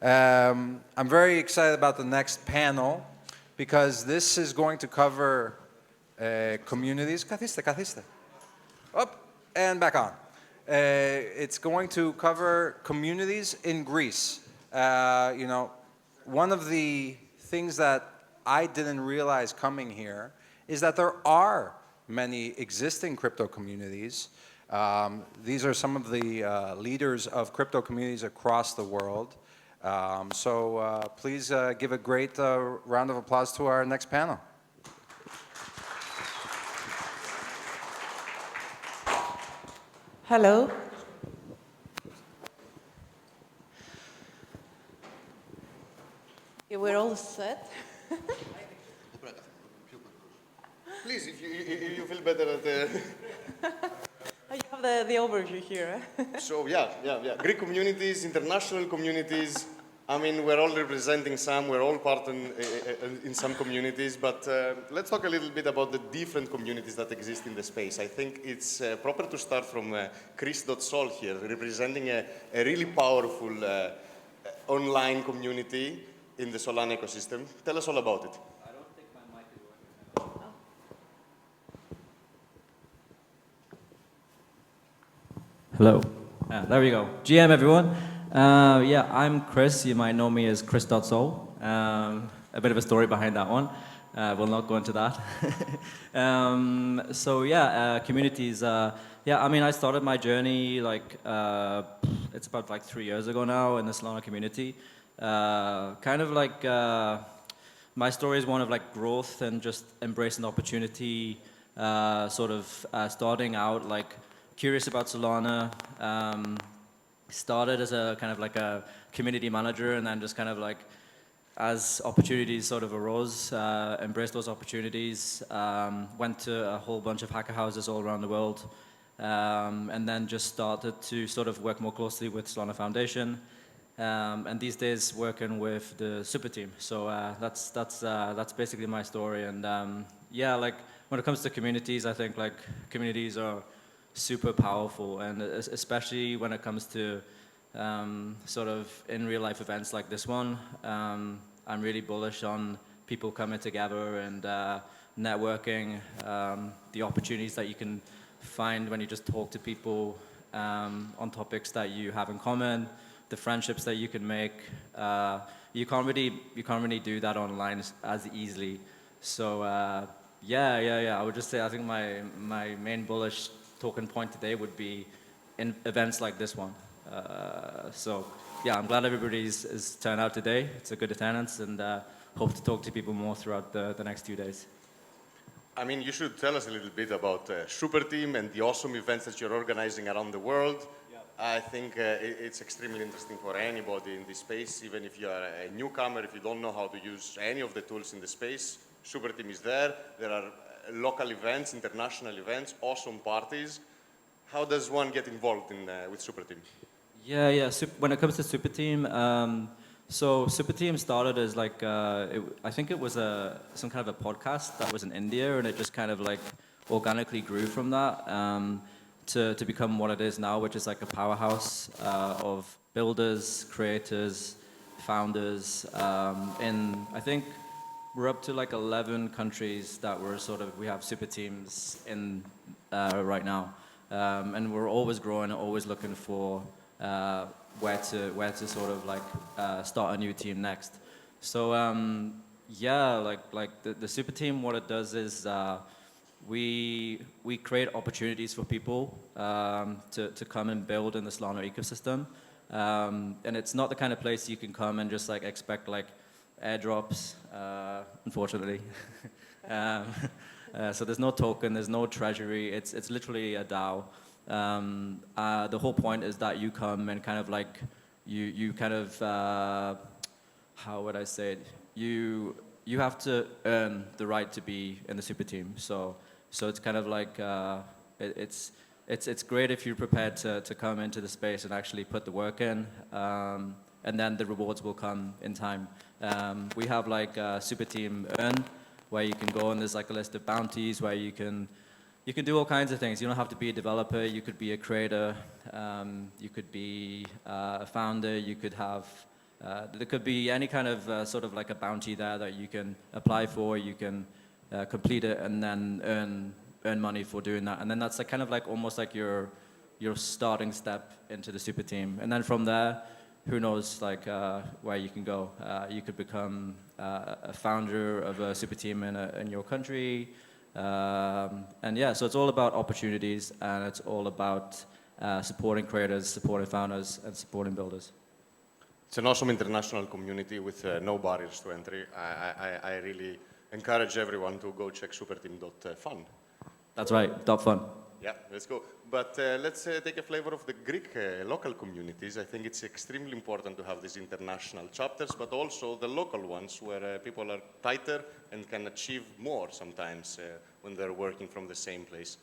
I'm very excited about the next panel because this is going to cover communities. Καθίστε. Up and back on. It's going to cover communities in Greece. One of the things that I didn't realize coming here is that there are many existing crypto communities. These are some of the leaders of crypto communities across the world. So please give a great round of applause to our next panel. Hello. Yeah, we're all set. Please, if you feel better at You have the overview here. So yeah. Greek communities, international communities. I mean, we're all representing some. We're all part in some communities. But let's talk a little bit about the different communities that exist in the space. I think it's proper to start from Chris.sol here, representing a really powerful online community in the Solana ecosystem. Tell us all about it. I don't think my mic is working. Hello. There we go. GM, everyone. I'm Chris. You might know me as Chris.sol. A bit of a story behind that one. We'll not go into that. Communities. I started my journey it's about 3 years ago now in the Solana community. My story is one of growth and just embracing the opportunity, starting out curious about Solana, started as a a community manager, and then just as opportunities arose, embraced those opportunities, went to a whole bunch of hacker houses all around the world, and then just started to work more closely with Solana Foundation, and these days working with the super team. So that's basically my story. And when it comes to communities, I think communities are super powerful, and especially when it comes to in real life events like this one. I'm really bullish on people coming together and networking, the opportunities that you can find when you just talk to people on topics that you have in common, the friendships that you can make. You can't really do that online as easily. So I would just say I think my main bullish talking point today would be in events like this one. I'm glad everybody's turned out today. It's a good attendance, and hope to talk to people more throughout the next few days. I mean, you should tell us a little bit about Super Team and the awesome events that you're organizing around the world. Yeah. I think it's extremely interesting for anybody in this space, even if you are a newcomer, if you don't know how to use any of the tools in the space. Super Team is there. There are local events, international events, awesome parties. How does one get involved with Super Team? When it comes to Super Team, so Super Team started as I think it was some kind of a podcast that was in India, and it just organically grew from that to become what it is now, which is a powerhouse of builders, creators, founders. I think we're up to 11 countries that we have super teams in right now, and we're always growing, always looking for where to start a new team next. So the super team, what it does is we create opportunities for people to come and build in the Solana ecosystem, and it's not the kind of place you can come and just expect airdrops, unfortunately. So there's no token, there's no treasury. It's literally a DAO. The whole point is that you come and how would I say it? You have to earn the right to be in the super team. So it's it's great if you're prepared to come into the space and actually put the work in, and then the rewards will come in time. We have super team earn, where you can go and there's a list of bounties where you can do all kinds of things. You don't have to be a developer. You could be a creator. You could be a founder. You could have There could be any kind of sort of like a bounty there that you can apply for, you can complete it and then earn money for doing that. And then that's like kind of like almost like your starting step into the super team. And then from there, who knows like where you can go. You could become a founder of a super team in your country. And yeah, so it's all about opportunities and it's all about supporting creators, supporting founders, and supporting builders. It's an awesome international community with no barriers to entry. I really encourage everyone to go check superteam.fun. That's right, .fun. Yeah, let's go. But let's take a flavor of the Greek local communities. I think it's extremely important to have these international chapters, but also the local ones where people are tighter and can achieve more sometimes when they're working from the same place.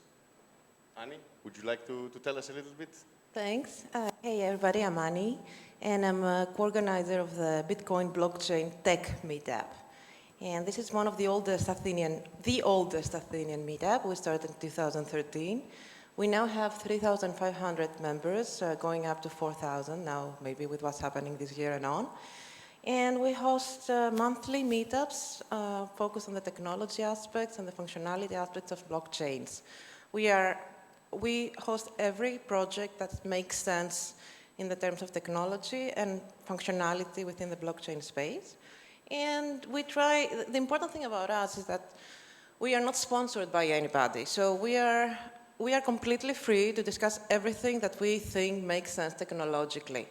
Anni, would you like to tell us a little bit? Thanks. Hey everybody, I'm Anni, and I'm a co-organizer of the Bitcoin blockchain tech meetup. And this is one of the oldest Athenian meetup. We started in 2013. We now have 3,500 members, going up to 4,000 now, maybe with what's happening this year and on. And we host monthly meetups focused on the technology aspects and the functionality aspects of blockchains. We host every project that makes sense in the terms of technology and functionality within the blockchain space. And the important thing about us is that we are not sponsored by anybody. So we are completely free to discuss everything that we think makes sense technologically.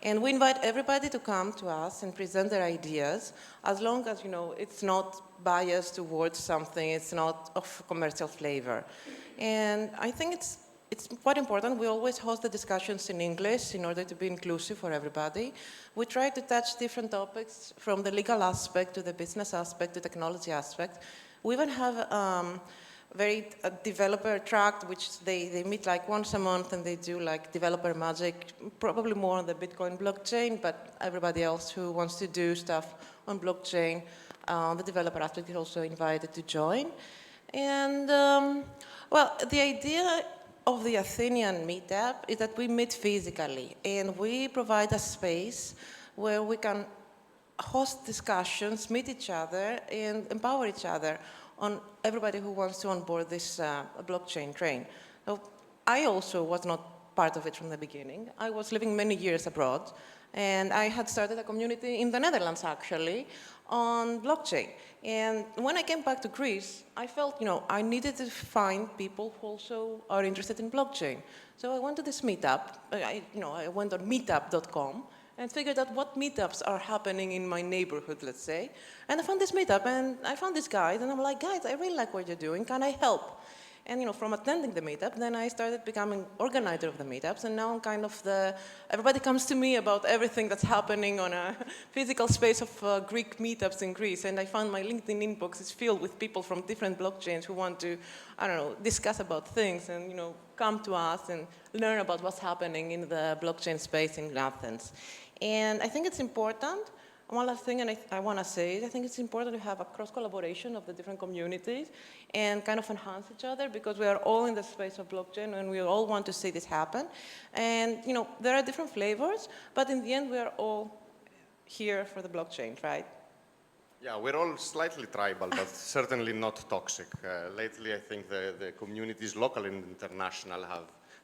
And we invite everybody to come to us and present their ideas, as long as, it's not biased towards something, it's not of commercial flavor. And I think it's quite important. We always host the discussions in English in order to be inclusive for everybody. We try to touch different topics from the legal aspect to the business aspect to technology aspect. We even have a developer track, which they meet like once a month and they do like developer magic, probably more on the Bitcoin blockchain, but everybody else who wants to do stuff on blockchain, the developer aspect is also invited to join. And well, the idea of the Athenian meetup is that we meet physically and we provide a space where we can host discussions, meet each other, and empower each other on everybody who wants to onboard this blockchain train. So I also was not part of it from the beginning. I was living many years abroad, and I had started a community in the Netherlands, actually, on blockchain. And when I came back to Greece, I felt, I needed to find people who also are interested in blockchain. So I went to this meetup. I went on meetup.com and figured out what meetups are happening in my neighborhood, let's say. And I found this meetup, and I found these guys, and I'm like, guys, I really like what you're doing. Can I help? And from attending the meetup, then I started becoming organizer of the meetups, and now I'm kind of everybody comes to me about everything that's happening on a physical space of Greek meetups in Greece, and I found my LinkedIn inbox is filled with people from different blockchains who want to, discuss about things and, come to us and learn about what's happening in the blockchain space in Athens. And I think it's important. One last thing I want to say is I think it's important to have a cross-collaboration of the different communities and kind of enhance each other, because we are all in the space of blockchain and we all want to see this happen. And, there are different flavors, but in the end, we are all here for the blockchain, right? Yeah, we're all slightly tribal, but certainly not toxic. Lately, I think the communities, local and international,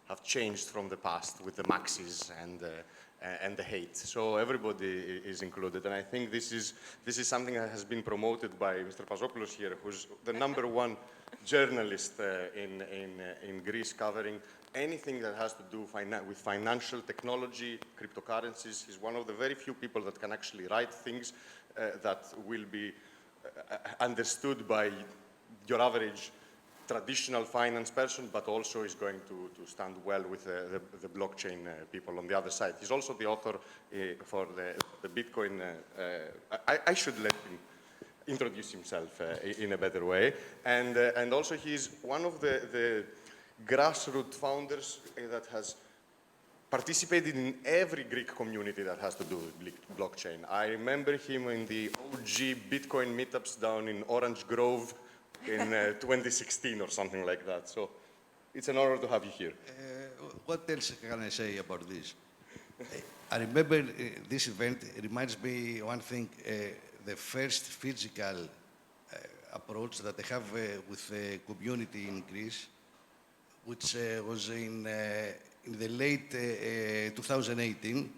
have changed from the past with the maxis and the hate. So everybody is included, and I think this is something that has been promoted by Mr. Pazopoulus here, who's the #1 journalist in Greece, covering anything that has to do with financial technology, cryptocurrencies. He's one of the very few people that can actually write things that will be understood by your average traditional finance person, but also is going to stand well with the blockchain people on the other side. He's also the author for the Bitcoin. I should let him introduce himself in a better way. And also he's one of the grassroots founders that has participated in every Greek community that has to do with blockchain. I remember him in the OG Bitcoin meetups down in Orange Grove in 2016 or something like that. So it's an honor to have you here. What else can I say about this? I remember this event reminds me one thing, the first physical approach that I have with the community in Greece, which was in the late 2018,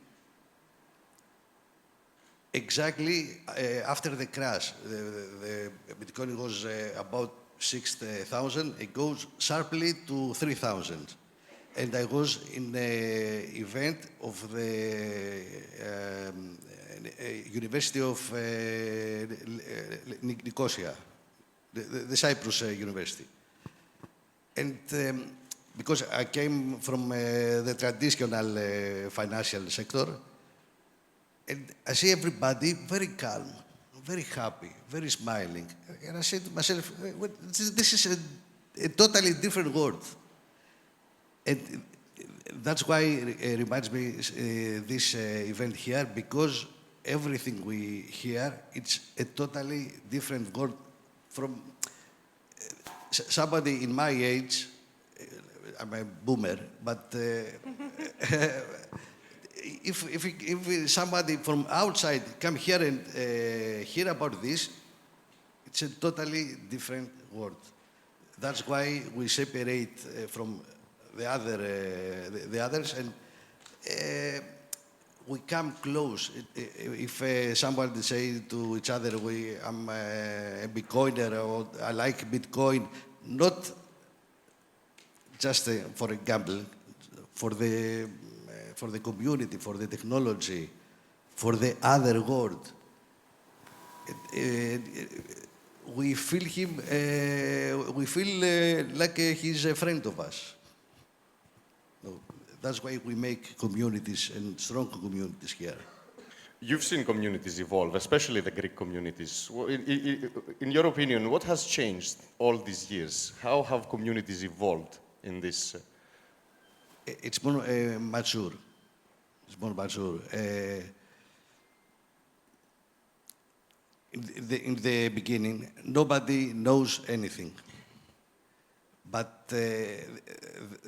exactly after the crash. The Bitcoin was about 6,000. It goes sharply to 3,000. And I was in an event of the University of Nicosia, the Cyprus University. And because I came from the traditional financial sector, and I see everybody very calm, very happy, very smiling. And I said to myself, this is a totally different world. And that's why it reminds me this event here, because everything we hear, it's a totally different world from somebody in my age. I'm a boomer, but if somebody from outside come here and hear about this, it's a totally different world. That's why we separate from the others, and we come close. If somebody say to each other, I'm a Bitcoiner, or I like Bitcoin, not just for a gamble, for the community, for the technology, for the other world. We feel him, we feel like he's a friend of us. So that's why we make communities, and strong communities here. You've seen communities evolve, especially the Greek communities. In your opinion, what has changed all these years? How have communities evolved in this? It's more mature. It's more mature. In the beginning, nobody knows anything. But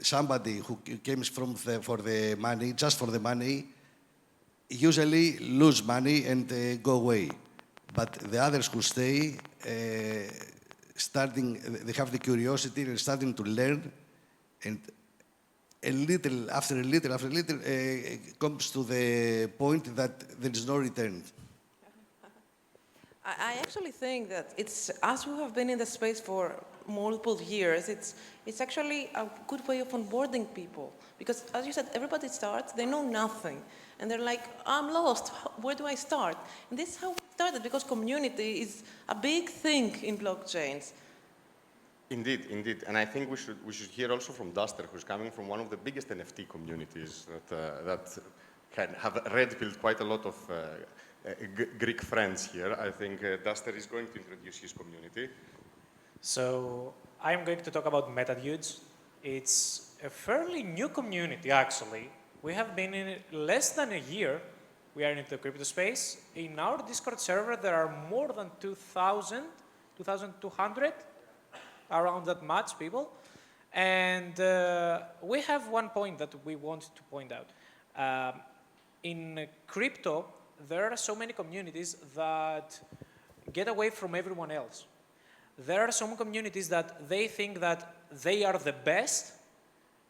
somebody who comes for the money, just for the money, usually lose money and go away. But the others who stay, they have the curiosity and starting to learn, and after a little, comes to the point that there is no return. I actually think that it's, as we have been in the space for multiple years, it's actually a good way of onboarding people. Because as you said, everybody starts, they know nothing. And they're like, I'm lost, where do I start? And this is how we started, because community is a big thing in blockchains. Indeed, indeed. And I think we should hear also from Daster, who's coming from one of the biggest NFT communities that have red-pilled quite a lot of Greek friends here. I think Daster is going to introduce his community. So I'm going to talk about MetaDAOx. It's a fairly new community, actually. We have been in it less than a year. We are in the crypto space. In our Discord server, there are more than 2,200, around that much people. And we have one point that we want to point out. In crypto, there are so many communities that get away from everyone else. There are some communities that they think that they are the best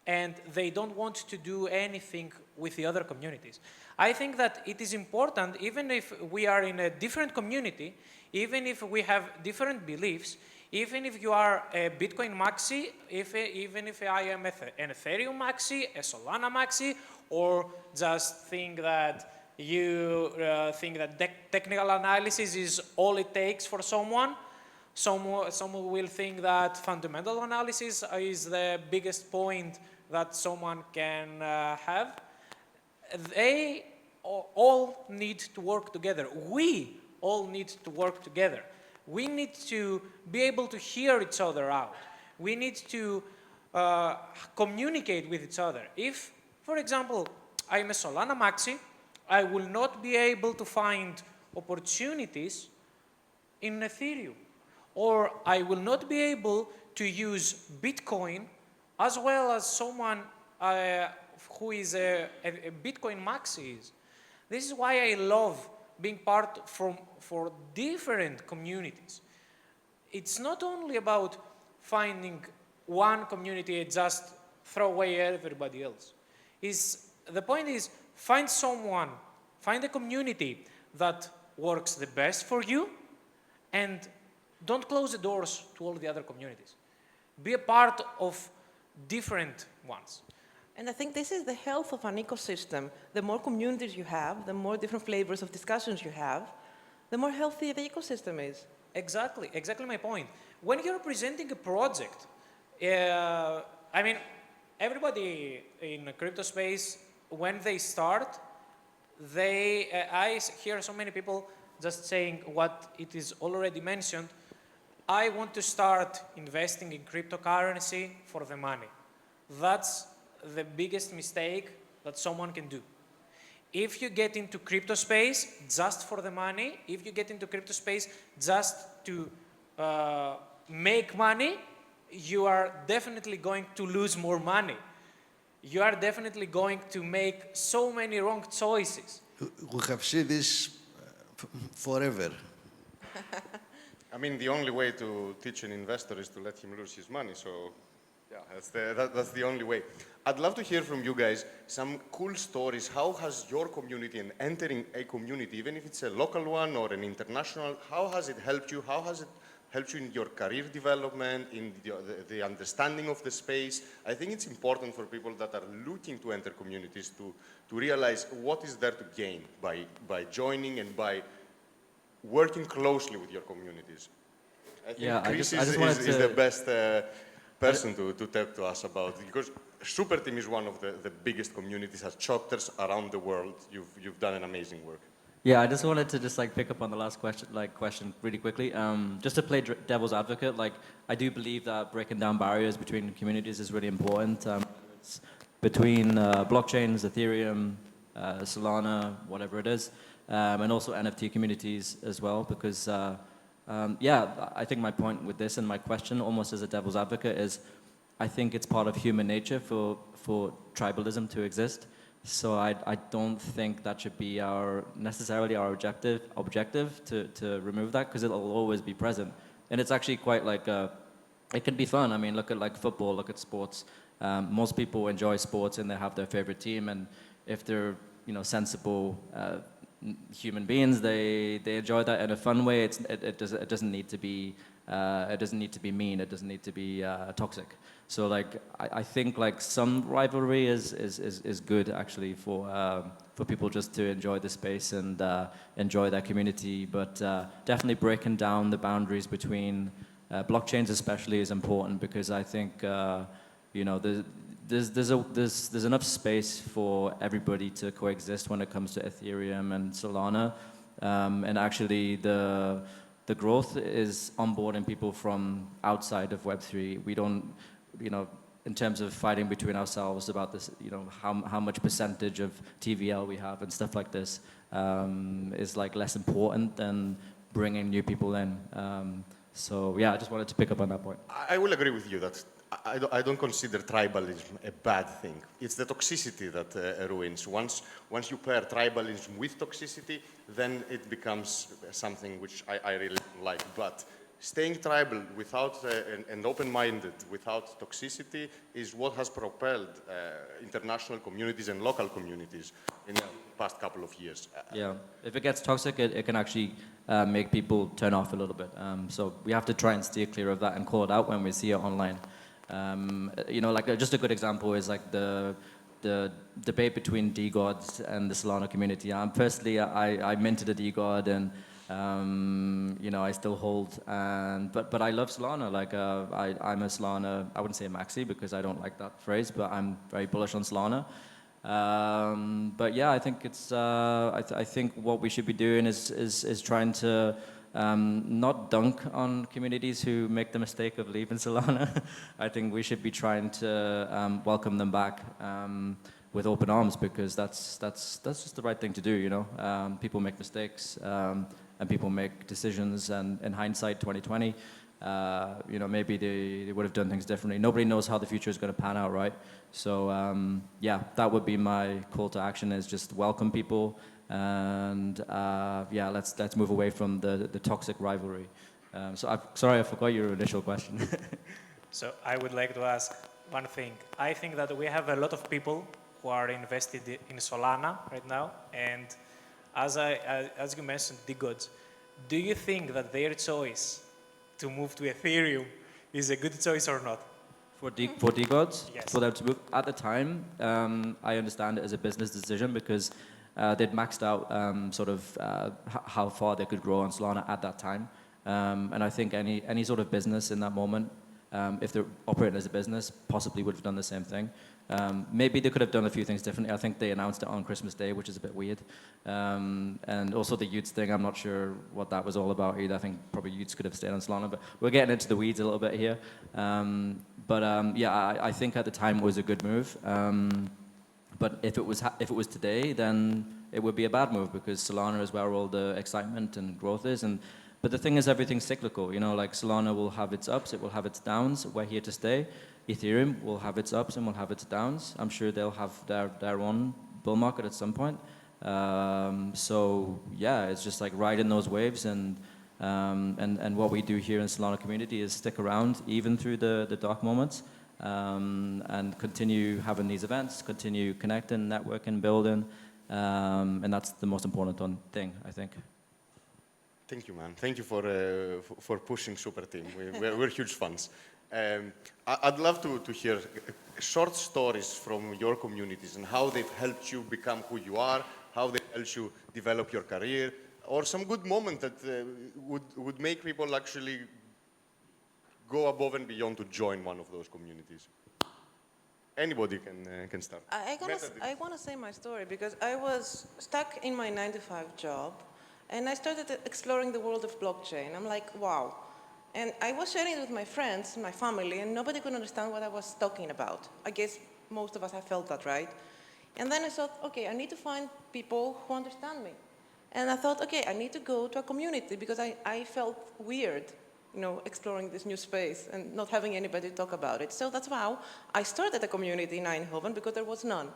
and they don't want to do anything with the other communities. I think that it is important, even if we are in a different community, even if we have different beliefs, even if you are a Bitcoin maxi, even if I am an Ethereum maxi, a Solana maxi, or just think that you think that technical analysis is all it takes for someone. Some will think that fundamental analysis is the biggest point that someone can have. They all need to work together. We all need to work together. We need to be able to hear each other out. We need to communicate with each other. If, for example, I'm a Solana maxi, I will not be able to find opportunities in Ethereum. Or I will not be able to use Bitcoin as well as someone who is a Bitcoin maxi is. This is why I love being part for different communities. It's not only about finding one community and just throw away everybody else. The point is, find a community that works the best for you, and don't close the doors to all the other communities. Be a part of different ones. And I think this is the health of an ecosystem. The more communities you have, the more different flavors of discussions you have, the more healthy the ecosystem is. Exactly my point. When you're presenting a project, everybody in the crypto space, when they start, I hear so many people just saying what it is already mentioned. I want to start investing in cryptocurrency for the money. That's the biggest mistake that someone can do. If you get into crypto space just for the money, if you get into crypto space just to make money, you are definitely going to lose more money. You are definitely going to make so many wrong choices. We have seen this forever. I mean, the only way to teach an investor is to let him lose his money, so yeah, that's the only way. I'd love to hear from you guys some cool stories. How has your community and entering a community, even if it's a local one or an international, how has it helped you? How has it helped you in your career development, in the understanding of the space? I think it's important for people that are looking to enter communities to realize what is there to gain by joining and by working closely with your communities. I think Chris is the best person to talk to us about, because Superteam is one of the biggest communities, has chapters around the world. You've done an amazing work. Yeah, I just wanted to pick up on the last question really quickly. Just to play devil's advocate, I do believe that breaking down barriers between communities is really important. It's between blockchains, Ethereum, Solana, whatever it is, and also NFT communities as well, because I think my point with this and my question, almost as a devil's advocate, is I think it's part of human nature for tribalism to exist. So I don't think that should be necessarily our objective to remove that, because it'll always be present. And it's actually quite it can be fun. I mean, look at football, look at sports. Most people enjoy sports and they have their favorite team, and if they're sensible human beings, they enjoy that in a fun way. It doesn't need to be mean. It doesn't need to be toxic. So I think some rivalry is good actually for people just to enjoy the space and enjoy their community. But definitely breaking down the boundaries between blockchains especially is important, because I think there's enough space for everybody to coexist when it comes to Ethereum and Solana, and actually the growth is onboarding people from outside of Web3. We don't, in terms of fighting between ourselves about this, how much percentage of TVL we have and stuff like this is less important than bringing new people in. So yeah, I just wanted to pick up on that point. I will agree with you that I don't consider tribalism a bad thing. It's the toxicity that ruins. Once you pair tribalism with toxicity, then it becomes something which I really like. But staying tribal without and open-minded, without toxicity, is what has propelled international communities and local communities in the past couple of years. Yeah, if it gets toxic, it can actually make people turn off a little bit. So we have to try and steer clear of that and call it out when we see it online. Just a good example is the debate between DGods and the Solana community. Personally, I minted a DGod, and I still hold. But I love Solana. I'm a Solana. I wouldn't say a maxi because I don't like that phrase, but I'm very bullish on Solana. But yeah, I think it's. I think what we should be doing is trying to. Not dunk on communities who make the mistake of leaving Solana. I think we should be trying to welcome them back with open arms, because that's just the right thing to do. People make mistakes and people make decisions, and in hindsight, 2020, maybe they would have done things differently. Nobody knows how the future is going to pan out, right? So yeah, that would be my call to action, is just welcome people, and yeah, let's move away from the toxic rivalry. Sorry, I forgot your initial question. So I would like to ask one thing. I think that we have a lot of people who are invested in Solana right now, and as you mentioned, DGods, do you think that their choice to move to Ethereum is a good choice or not? For DGods? Yes. For them to move? At the time, I understand it as a business decision because they'd maxed out how far they could grow on Solana at that time. And I think any sort of business in that moment, if they're operating as a business, possibly would have done the same thing. Maybe they could have done a few things differently. I think they announced it on Christmas Day, which is a bit weird. And also the Utes thing, I'm not sure what that was all about either. I think probably Utes could have stayed on Solana, but we're getting into the weeds a little bit here. Yeah, I think at the time it was a good move. But if it was today, then it would be a bad move because Solana is where all the excitement and growth is. But the thing is, everything's cyclical. Like Solana will have its ups, it will have its downs. We're here to stay. Ethereum will have its ups and will have its downs. I'm sure they'll have their own bull market at some point. So yeah, it's just like riding those waves, and what we do here in Solana community is stick around even through the dark moments, and continue having these events, continue connecting, networking, building, and that's the most important thing, I think. Thank you, man. Thank you for pushing Super Team. We're huge fans. I'd love to hear short stories from your communities and how they've helped you become who you are, how they helped you develop your career, or some good moment that would make people actually go above and beyond to join one of those communities. Anybody can start. I want to say my story because I was stuck in my 9-to-5 job, and I started exploring the world of blockchain. I'm like, wow. And I was sharing it with my friends, my family, and nobody could understand what I was talking about. I guess most of us have felt that, right? And then I thought, okay, I need to find people who understand me. And I thought, okay, I need to go to a community because I felt weird, exploring this new space and not having anybody to talk about it. So that's how I started a community in Eindhoven because there was none.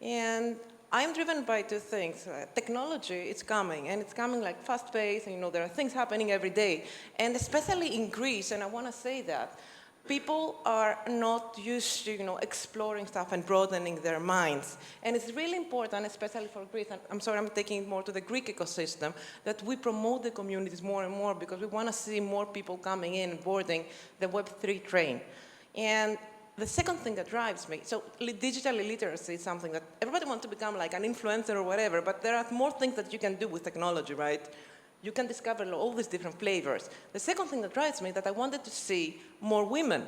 And I'm driven by two things. Technology is coming, and it's coming like fast-paced, and there are things happening every day. And especially in Greece, and I want to say that, people are not used to, exploring stuff and broadening their minds. And it's really important, especially for Greece, and I'm sorry, I'm taking it more to the Greek ecosystem, that we promote the communities more and more because we want to see more people coming in and boarding the Web3 train. And the second thing that drives me, so digital literacy is something that everybody wants to become like an influencer or whatever, but there are more things that you can do with technology, right? You can discover all these different flavors. The second thing that drives me is that I wanted to see more women.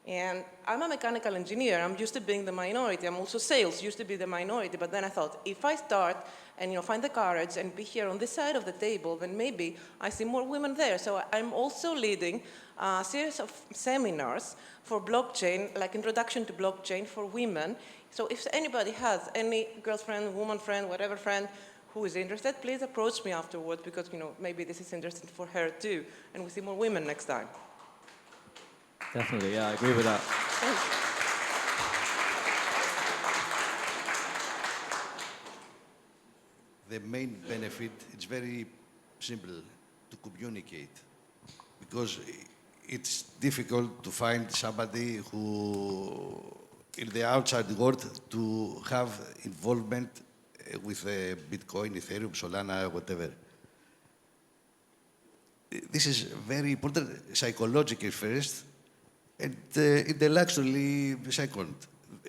And I'm a mechanical engineer. I'm used to being the minority. I'm also sales, used to be the minority. But then I thought, if I start and find the courage and be here on this side of the table, then maybe I see more women there. So I'm also leading a series of seminars for blockchain, like introduction to blockchain for women. So if anybody has any girlfriend, woman friend, whatever friend who is interested, please approach me afterwards because maybe this is interesting for her too, and we see more women next time. Definitely, yeah, I agree with that. The main benefit, it's very simple to communicate because it's difficult to find somebody who, in the outside world, to have involvement with Bitcoin, Ethereum, Solana, whatever. This is very important psychologically first, and intellectually second.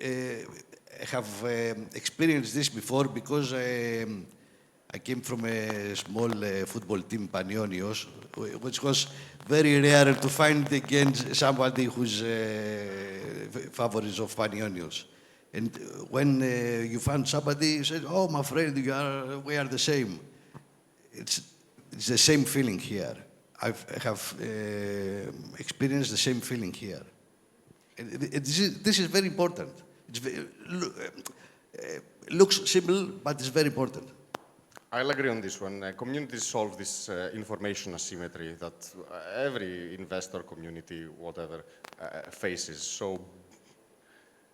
I have experienced this before because I came from a small football team, Panionios, which was very rare to find against somebody who's favorites of Panionios. And when you find somebody who says, "Oh, my friend, we are the same," it's the same feeling here. I have experienced the same feeling here. And this is very important. It looks simple, but it's very important. I'll agree on this one. Communities solve this information asymmetry that every investor community, whatever, faces. So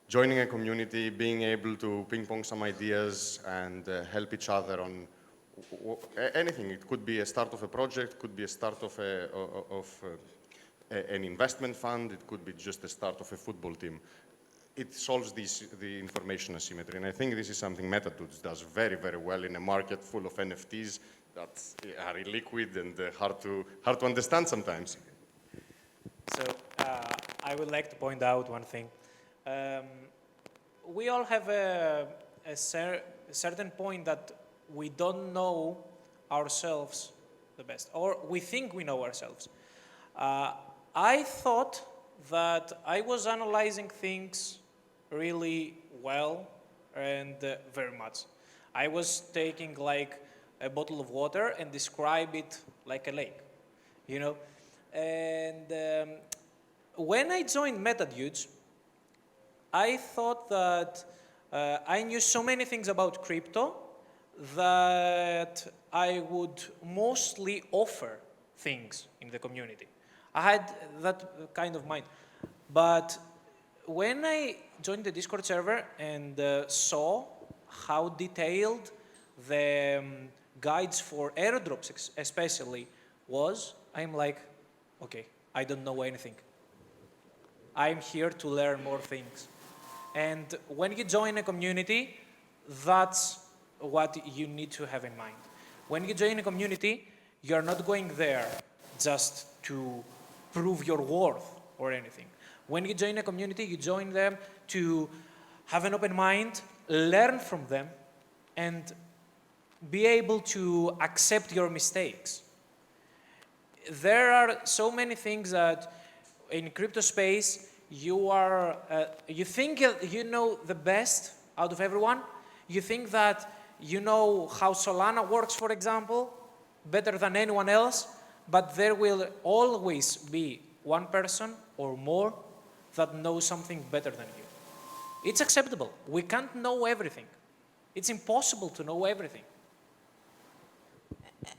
joining a community, being able to ping-pong some ideas and help each other on anything. It could be a start of a project, could be a start of an investment fund, it could be just the start of a football team. It solves the information asymmetry, and I think this is something MetaTools does very, very well in a market full of NFTs that are illiquid and hard to understand sometimes. So I would like to point out one thing. We all have a certain point that we don't know ourselves the best, or we think we know ourselves. I thought that I was analyzing things really well and very much. I was taking like a bottle of water and describe it like a lake, you know? And when I joined MetaTools, I thought that I knew so many things about crypto that I would mostly offer things in the community. I had that kind of mind. But when I joined the Discord server and saw how detailed the guides for airdrops especially was, I'm like, okay, I don't know anything. I'm here to learn more things. And when you join a community, that's what you need to have in mind. When you join a community, you're not going there just to prove your worth or anything. When you join a community, you join them to have an open mind, learn from them, and be able to accept your mistakes. There are so many things that in crypto space, you think you know the best out of everyone. You think that you know how Solana works, for example, better than anyone else, but there will always be one person or more that knows something better than you. It's acceptable. We can't know everything. It's impossible to know everything.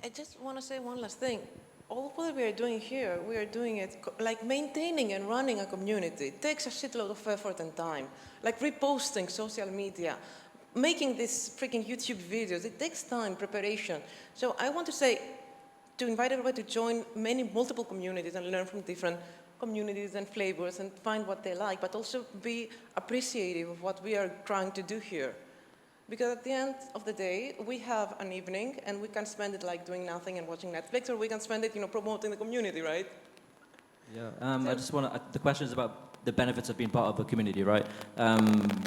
I just want to say one last thing. All what we are doing here, we are doing it like maintaining and running a community. It takes a shitload of effort and time. Like reposting social media, making these freaking YouTube videos, it takes time, preparation. So I want to say, to invite everybody to join multiple communities and learn from different communities and flavors and find what they like, but also be appreciative of what we are trying to do here. Because at the end of the day, we have an evening and we can spend it like doing nothing and watching Netflix, or we can spend it, promoting the community, right? Yeah, I just want to, the question is about the benefits of being part of a community, right?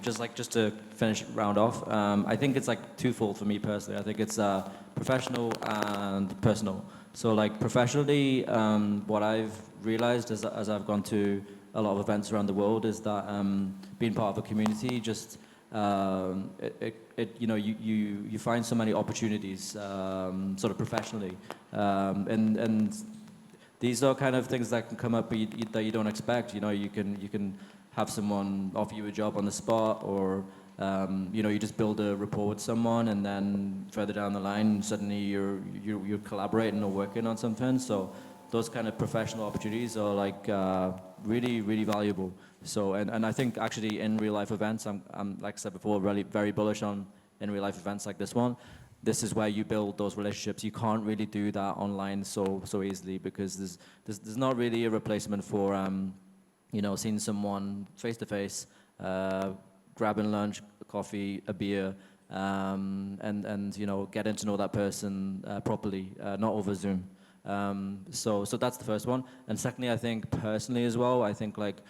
Just to finish, round off, I think it's like twofold for me personally. I think it's professional and personal. So like professionally, what I've realized as I've gone to a lot of events around the world is that being part of a community just, you find so many opportunities sort of professionally. And these are kind of things that can come up that you don't expect. You can have someone offer you a job on the spot, or you just build a rapport with someone, and then further down the line, suddenly you're collaborating or working on something. So those kind of professional opportunities are like really, really valuable. So, and I think actually in real life events, I'm like I said before, really very bullish on in real life events like this one. This is where you build those relationships. You can't really do that online so easily, because there's not really a replacement for seeing someone face to face, grabbing lunch, coffee, a beer, and getting to know that person properly, not over Zoom. So that's the first one. And secondly, I think personally as well, I think the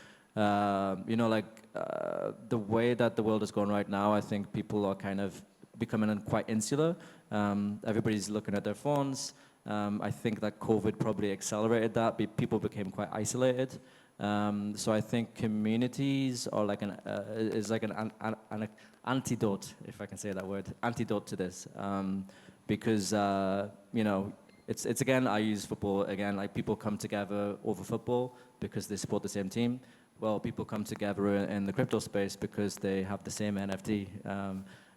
way that the world is going right now, I think people are kind of becoming quite insular. Everybody's looking at their phones. I think that COVID probably accelerated that. People became quite isolated. So I think communities are like an antidote, if I can say that word, antidote to this, because it's again, I use football again, like people come together over football because they support the same team. Well, people come together in the crypto space because they have the same NFT.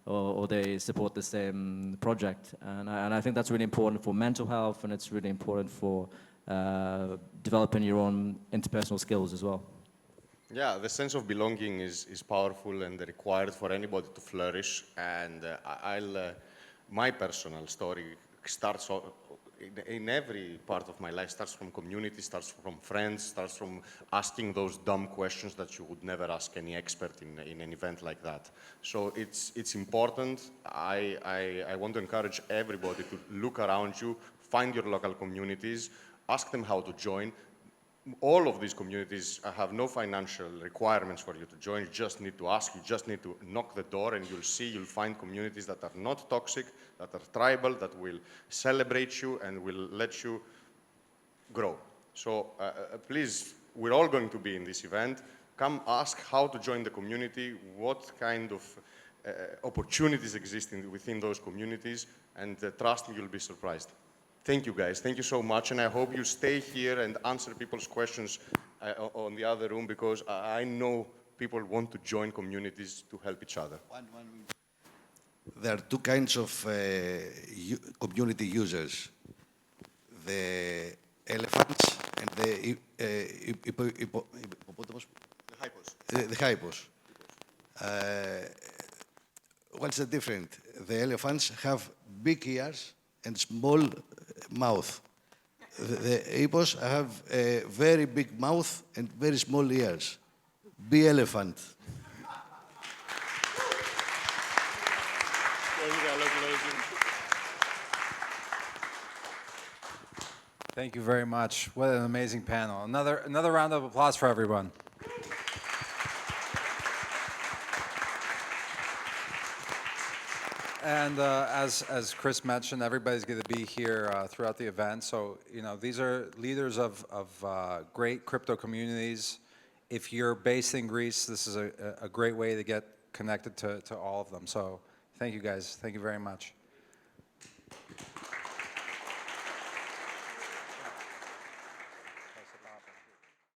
or they support the same project. And I think that's really important for mental health, and it's really important for developing your own interpersonal skills as well. Yeah, the sense of belonging is powerful and required for anybody to flourish. And my personal story starts in every part of my life, starts from community, starts from friends, starts from asking those dumb questions that you would never ask any expert in an event like that. So it's important. I want to encourage everybody to look around you, find your local communities, ask them how to join. All of these communities have no financial requirements for you to join. You just need to ask, you just need to knock the door, and you'll find communities that are not toxic, that are tribal, that will celebrate you and will let you grow. So please, we're all going to be in this event. Come ask how to join the community, what kind of opportunities exist within those communities, and trust me, you'll be surprised. Thank you, guys. Thank you so much, and I hope you stay here and answer people's questions on the other room, because I know people want to join communities to help each other. There are two kinds of community users: the elephants and the hippopotamus. The hippos. What's the difference? The elephants have big ears and small mouth. The hippos have a very big mouth and very small ears. Be elephant. Thank you very much. What an amazing panel. Another round of applause for everyone. And as Chris mentioned, everybody's going to be here throughout the event. So, these are leaders of great crypto communities. If you're based in Greece, this is a great way to get connected to all of them. So thank you, guys. Thank you very much.